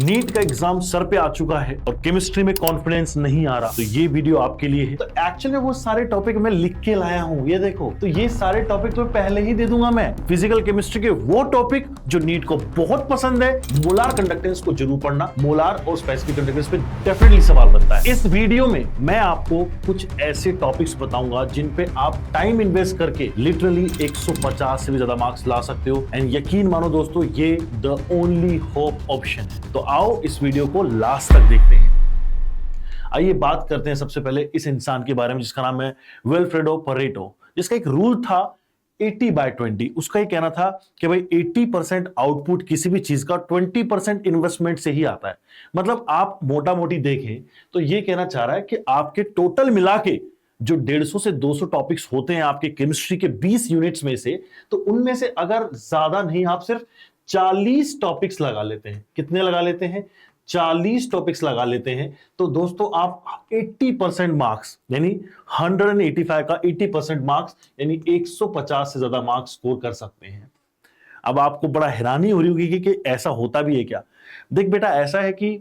NEET का exam sir पे आ चुका है और केमिस्ट्री में कॉन्फिडेंस नहीं आ रहा, तो ये वीडियो आपके लिए है। तो एक्चुअली वो सारे टॉपिक मैं लिख के लाया हूं, ये देखो। तो ये सारे टॉपिक तो पहले ही दे दूंगा मैं। फिजिकल केमिस्ट्री के वो टॉपिक जो नीट को बहुत पसंद है, मोलार कंडक्टेंस को जरूर पढ़ना। मोलार और स्पेसिफिक कंडक्टेंस पे डेफिनेटली सवाल बनता है। इस वीडियो में मैं आपको कुछ ऐसे टॉपिक्स बताऊंगा जिन पे आप टाइम इन्वेस्ट करके लिटरली 150 से भी ज्यादा मार्क्स ला सकते हो। एंड यकीन मानो दोस्तों, ये द ओनली होप ऑप्शन है। तो आओ इस वीडियो को लास्ट तक देखते हैं। आइए बात करते हैं सबसे पहले इस इंसान के बारे में जिसका नाम है विल्फ्रेडो परेटो, जिसका एक रूल था 80/20। उसका ये कहना था कि भाई 80% आउटपुट किसी भी चीज का 20% इन्वेस्टमेंट से ही आता है। मतलब आप मोटा मोटी देखें तो ये कहना चाह रहा है कि आपके टोटल मिला के जो 150 से 200 टॉपिक्स होते हैं आपके केमिस्ट्री के 20 यूनिट्स में से, तो उनमें से अगर ज्यादा नहीं, आप सिर्फ 40 टॉपिक्स लगा लेते हैं। कितने लगा लेते हैं? 40 टॉपिक्स लगा लेते हैं। तो दोस्तों आप 80% मार्क्स यानी 185 का 80% मार्क्स यानी 150 से ज्यादा मार्क्स स्कोर कर सकते हैं। अब आपको बड़ा हैरानी हो रही होगी कि ऐसा होता भी है क्या। देख बेटा, ऐसा है कि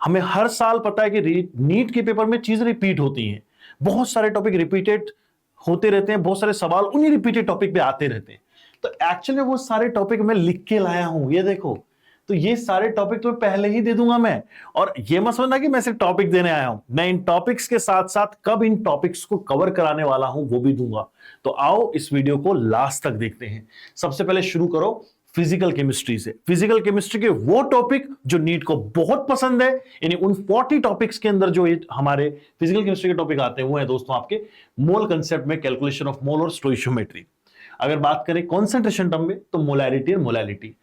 हमें हर साल पता है कि नीट के पेपर में चीजें रिपीट होती हैं। बहुत सारे टॉपिक रिपीटेड होते रहते हैं, बहुत सारे सवाल उन्हीं रिपीटेड टॉपिक पे आते रहते हैं। तो एक्चुअली वो सारे टॉपिक मैं लिख के लाया हूं, ये देखो। तो ये सारे टॉपिक तो पहले ही दे दूंगा मैं। और ये मत समझना कि मैं सिर्फ टॉपिक देने आया हूं, मैं इन टॉपिक्स के साथ साथ कब इन टॉपिक्स को कवर कराने वाला हूं वो भी दूंगा। तो आओ इस वीडियो को लास्ट तक देखते हैं। सबसे पहले शुरू करो फिजिकल केमिस्ट्री से। फिजिकल केमिस्ट्री के वो टॉपिक जो नीट को बहुत पसंद है, यानी उन 40 टॉपिक्स के अंदर जो हमारे फिजिकल केमिस्ट्री के टॉपिक आते हैं वो है दोस्तों आपके मोल कंसेप्ट में कैलकुलेशन ऑफ मोल और स्टोइशियोमेट्री। अगर बात करें कॉन्सेंट्रेशन टर्म में तो मोलैरिटी और मोलैलिटी।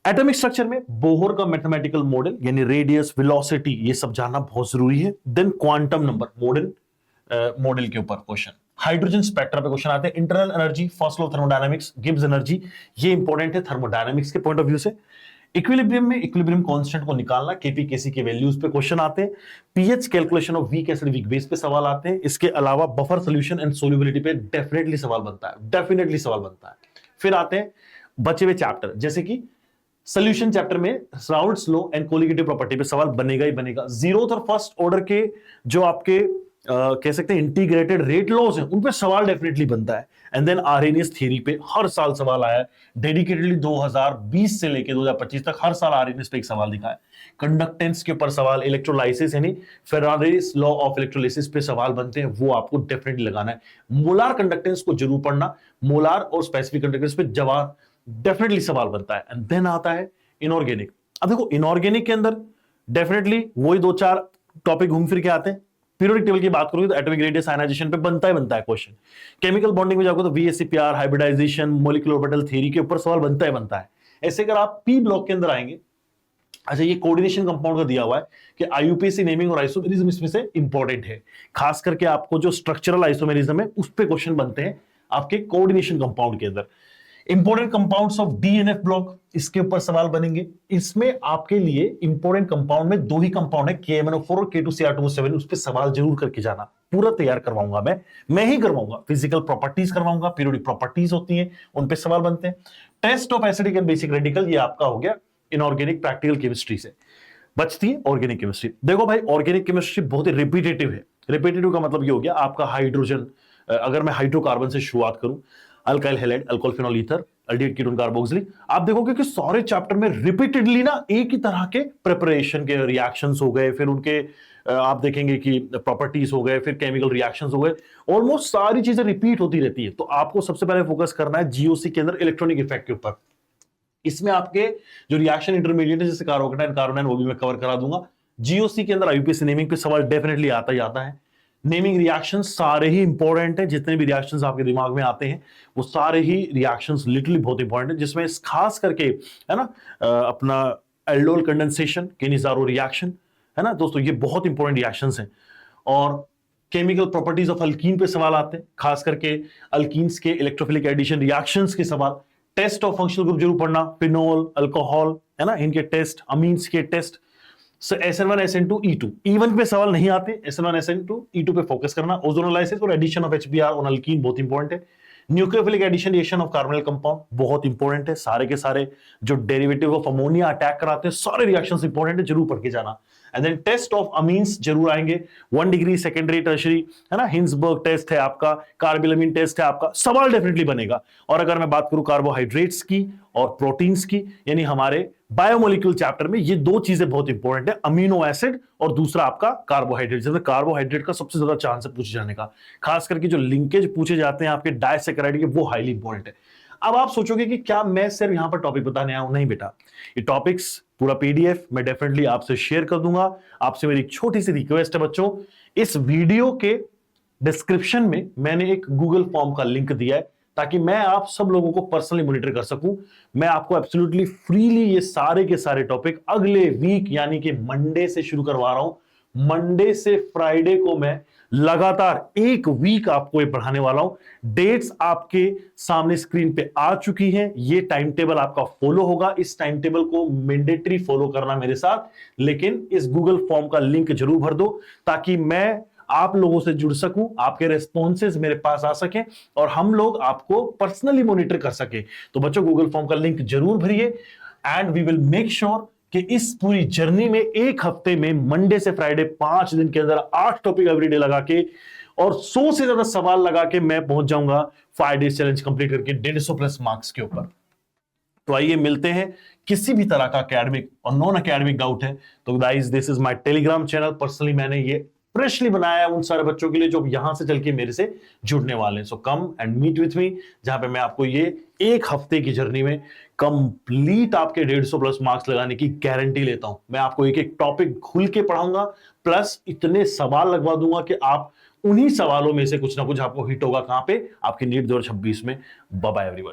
एटॉमिक स्ट्रक्चर में बोहर का मैथमेटिकल मॉडल यानी रेडियस, वेलोसिटी, ये सब जानना बहुत जरूरी है। देन क्वांटम नंबर मॉडल के ऊपर क्वेश्चन। हाइड्रोजन स्पेक्ट्रा पे क्वेश्चन आते हैं। Internal energy, first law of thermodynamics, Gibbs energy, ये इंपॉर्टेंट है थर्मोडायनामिक्स के पॉइंट ऑफ व्यू से। इक्विलिब्रियम में इक्विलिब्रियम कांस्टेंट को निकालना, केपी केसी के वैल्यूज पे क्वेश्चन आते हैं। PH calculation of weak acid weak base पे सवाल आते हैं। इसके अलावा बफर सॉल्यूशन एंड सोल्युबिलिटी पे डेफिनेटली सवाल बनता है, डेफिनेटली सवाल बनता है। फिर आते हैं बचे हुए चैप्टर, जैसे कि सोल्यूशन चैप्टर में Raoult's law and colligative property पे सवाल बनेगा ही बनेगा। जीरोथ और फर्स्ट ऑर्डर के जो आपके कह सकते हैं इंटीग्रेटेड रेट लॉज हैं, उन पे सवाल डेफिनेटली बनता है। एंड देन आरएनएस थ्योरी पे हर साल सवाल आया है। डेडिकेटेडली 2020 से लेकर 2025 तक हर साल आरएनएस पे एक सवाल दिखा है। कंडक्टेंस के ऊपर सवाल, इलेक्ट्रोलाइसिस यानी फेराडेस लॉ ऑफ इलेक्ट्रोलाइसिस पे सवाल बनते हैं, वो आपको डेफिनेटली लगाना है। मोलार कंडक्टेंस को जरूर पढ़ना। मोलार और स्पेसिफिक कंडक्टेंस पे जवाब डेफिनेटली सवाल बनता है। एंड देन आता है इनऑर्गेनिक। अब देखो इनऑर्गेनिक के अंदर डेफिनेटली वही 2-4 टॉपिक घूम फिर के आते हैं। पीरियोडिक टेबल की बात करोगे तो एटॉमिक रेडियस, आयनाइजेशन पे बनता है क्वेश्चन। केमिकल बॉन्डिंग में जाओगे तो वीएससीपीआर, हाइब्रिडाइजेशन, मॉलिक्यूलर ऑर्बिटल थ्योरी के ऊपर सवाल बनता है। ऐसे अगर आप पी ब्लॉक के अंदर आएंगे, अच्छा ये कोऑर्डिनेशन कंपाउंड का दिया हुआ है कि आईयूपीएसी नेमिंग और आइसोमेरिज्म इसमें से इंपॉर्टेंट है। खास करके आपको जो स्ट्रक्चरल आइसोमेरिज्म है उस पे क्वेश्चन बनते हैं आपके कोऑर्डिनेशन कंपाउंड के अंदर। Important compounds of DNF block, इसके ऊपर सवाल बनेंगे। इसमें आपके लिए इंपॉर्टेंट कंपाउंड में 2 ही कंपाउंड है, KMnO4 और K2Cr2O7, उस पर सवाल जरूर करके जाना। पूरा तैयार करवाऊंगा मैं ही करवाऊंगा। फिजिकल प्रॉपर्टीज करवाऊंगा, पीरियोडिक प्रॉपर्टीज होती हैं उन पे सवाल बनते हैं। Test of acidic and basic radical, ये आपका हो गया इनऑर्गेनिक प्रैक्टिकल केमिस्ट्री से। बचती है ऑर्गेनिक केमिस्ट्री। देखो भाई ऑर्गेनिक केमिस्ट्री बहुत ही रिपीटेटिव है। रिपीटेटिव का मतलब ये हो गया आपका हाइड्रोजन, अगर मैं हाइड्रोकार्बन से शुरुआत करूं, alkyl halide, alcohol phenol ether, aldehyde ketone carboxylic, आप देखोगे कि सारे चैप्टर में रिपीटेडली ना एक ही तरह के प्रिपरेशन के रिएक्शंस हो गए, फिर उनके आप देखेंगे कि प्रॉपर्टीज हो गए, फिर केमिकल रिएक्शंस हो गए, ऑलमोस्ट सारी चीजें रिपीट होती रहती है। तो आपको सबसे पहले फोकस करना है जीओसी के अंदर इलेक्ट्रॉनिक इफेक्ट के ऊपर। इसमें आपके जो रिएक्शन इंटरमीडिएट है जैसे कार्बोकेटाइन, कार्बोनाइन, वो भी मैं कवर करा दूंगा। जीओसी के अंदर आईयूपीएसी नेमिंग पे सवाल डेफिनेटली आता ही आता है। नेमिंग रिएक्शंस सारे ही इंपॉर्टेंट हैं, जितने भी रिएक्शंस आपके दिमाग में आते हैं वो सारे ही रिएक्शंस लिटरली बहुत इंपॉर्टेंट है, जिसमें खास करके है ना अपना एल्डोल कंडेंसेशन, केनिजारो रिएक्शन है ना दोस्तों, ये बहुत इंपॉर्टेंट रिएक्शंस हैं। और केमिकल प्रॉपर्टीज ऑफ अल्कीन पे सवाल आते हैं, खास करके अल्कीन्स के इलेक्ट्रोफिलिक एडिशन रिएक्शंस के सवाल। टेस्ट ऑफ फंक्शनल ग्रुप जरूर पढ़ना, फिनोल, अल्कोहल है ना, इनके टेस्ट, अमीन्स के test. SN1 SN2 E2 E1 पे सवाल नहीं आते, SN1 SN2 E2 पे फोकस करना। ओजोनोलाइसिस और addition of HBr on alkene बहुत इंपॉर्टेंट है। Nucleophilic addition of carbonyl compound बहुत इंपॉर्टेंट है, सारे के सारे जो डेरिवेटिव ऑफ अमोनिया अटैक कराते हैं सारे रिएक्शंस इंपॉर्टेंट है, जरूर पढ़ के जाना। And then test of amines जरूर आएंगे, 1 डिग्री, सेकेंडरी, टर्शरी, है ना, हिंसबर्ग टेस्ट है आपका, कार्बिलमिन टेस्ट है आपका, सवाल डेफिनेटली बनेगा। और अगर मैं बात करूं कार्बोहाइड्रेट्स की और प्रोटीन्स की, यानी हमारे बायोमोलिक्यूल चैप्टर में ये दो चीजें बहुत इंपॉर्टेंट है, अमीनो एसिड और दूसरा आपका कार्बोहाइड्रेट, जिसमें कार्बोहाइड्रेट का सबसे ज्यादा चांस है पूछे जाने का, खास करके जो लिंकेज पूछे जाते हैं आपके डाइसैकेराइड के, वो हाईली इंपॉर्टेंट है। अब आप सोचोगे कि क्या मैं सिर्फ यहां पर टॉपिक बताने आया हूं? नहीं बेटा, ये टॉपिक्स पूरा पीडीएफ मैं डेफिनेटली आपसे शेयर कर दूंगा। आपसे मेरी एक छोटी सी रिक्वेस्ट है बच्चों, इस वीडियो के डिस्क्रिप्शन में मैंने एक गूगल फॉर्म का लिंक दिया है ताकि मैं आप सब लोगों को पर्सनली मॉनिटर कर सकूं। मैं आपको एब्सोल्युटली फ्रीली ये सारे के सारे टॉपिक अगले वीक यानी कि मंडे से शुरू करवा रहा हूं। मंडे से फ्राइडे को मैं लगातार एक वीक आपको ये पढ़ाने वाला हूं। डेट्स आपके सामने स्क्रीन पे आ चुकी हैं, ये टाइम टेबल आपका फॉलो होगा। इस टाइम टेबल को मैंडेटरी फॉलो करना मेरे साथ, लेकिन इस गूगल फॉर्म का लिंक जरूर भर दो ताकि मैं आप लोगों से जुड़ सकूं, आपके रेस्पॉन्सेज मेरे पास आ सकें और हम लोग आपको पर्सनली मॉनिटर कर सके। तो बच्चों गूगल फॉर्म का लिंक जरूर भरिए and we will make sure कि इस पूरी जर्नी में एक हफ्ते में मंडे से फ्राइडे 5 दिन के अंदर 8 टॉपिक एवरीडे लगा के और 100 से ज्यादा सवाल लगा के मैं पहुंच जाऊंगा 5 डेज चैलेंज कंप्लीट करके 150 प्लस मार्क्स के ऊपर। तो आइए मिलते हैं। किसी भी तरह का एकेडमिक और नॉन एकेडमिक डाउट है तो guys this is my Telegram channel, personally मैंने ये फ्रेशली बनाया है उन सारे बच्चों के लिए जो यहां से चल के मेरे से जुड़ने वाले हैं। So come and meet with me, जहां पे मैं आपको ये एक हफ्ते की जर्नी में कंप्लीट आपके 150 प्लस मार्क्स लगाने की गारंटी लेता हूं। मैं आपको एक एक टॉपिक खुल के पढ़ाऊंगा, प्लस इतने सवाल लगवा दूंगा कि आप उन्हीं सवालों में से कुछ ना कुछ आपको हिट होगा। कहां पे? आपकी नीट 2026 में। Bye bye everyone.